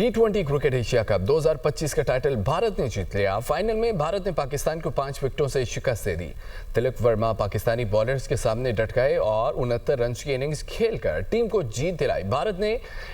टी20 cricket Asia cup 2025 का title Bharat ने जीत लिया। फाइनल में भारत ने पाकिस्तान को 5 विकेटों से शिकस्त दे दी। तिलक वर्मा पाकिस्तानी बॉलर्स के सामने डट गए और 69 रन की इनिंग्स खेलकर टीम को जीत दिलाई। भारत ने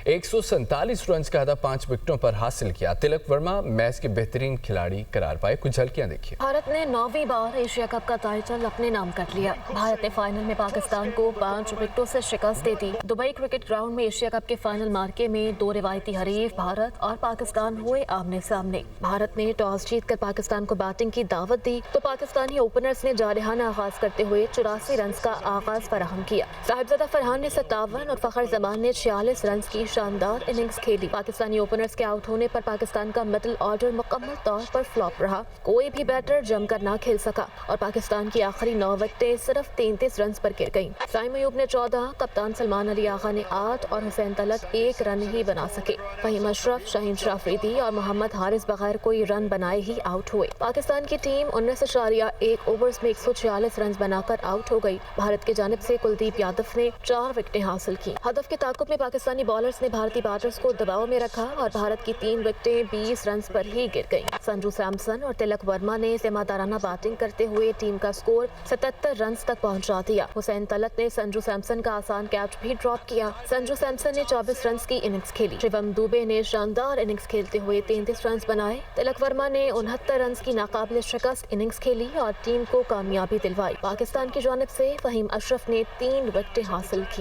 147 रन का हदफ 5 विकेटों पर हासिल किया। तिलक वर्मा मैच के बेहतरीन खिलाड़ी करार पाए। कुछ झलकियां देखिए। भारत ने 9वीं बार एशिया कप का टाइटल अपने नाम कर लिया। भारत ने फाइनल में पाकिस्तान को 5 विकेटों से शिकस्त दे दी। दुबई क्रिकेट ग्राउंड में एशिया कप के फाइनल मार्के में दो रिवायती हरीफ भारत और पाकिस्तान हुए आमने सामने। भारत ने टॉस जीतकर पाकिस्तान को बैटिंग की दावत दी तो पाकिस्तानी ओपनर्स ने जारहाना आगाज करते हुए 84 रन का आगाज फराहम किया। साहिबजादा फरहान ने 57 और फखर जमान ने 46 रन की शानदार इनिंग्स खेली। पाकिस्तानी ओपनर्स के आउट होने पर पाकिस्तान का मिडिल ऑर्डर मुकम्मल तौर पर फ्लॉप रहा। कोई भी बैटर जमकर ना खेल सका और पाकिस्तान की आखिरी 9 विकेटें सिर्फ 33 रन पर गिर गईं। साइम अयूब ने 14, कप्तान सलमान अली आगा ने 8 और हुसैन तलत 1 रन ही बना सके। वहीं मशरफ, शाहीन शाह अफरीदी और मोहम्मद हारिस बगैर कोई रन बनाए ही आउट हुए। पाकिस्तान की टीम 19.1 ओवर्स में 146 रन बनाकर आउट हो गई। भारत की जानिब से कुलदीप यादव ने 4 विकेटें हासिल की। हदफ के ताकुब में पाकिस्तानी बॉलर्स ने भारतीय बैटर्स को दबाव में रखा और भारत की 3 विकेटें 20 रन पर ही गिर गईं। संजू सैमसन और तिलक वर्मा ने जिम्मेदाराना बैटिंग करते हुए टीम का स्कोर 77 रन तक पहुंचा दिया। हुसैन तलत ने संजू सैमसन का आसान कैच भी ड्रॉप किया। संजू सैमसन ने 24 रन की इनिंग्स खेली। शिवम दुबे ने शानदार इनिंग्स खेलते हुए 33 रन बनाए। तिलक वर्मा ने 69 रन की नाकाबिल शिकस्त इनिंग्स खेली और टीम को कामयाबी दिलवाई। पाकिस्तान की जानिब से फहीम अशरफ ने 3 विकेटें हासिल की।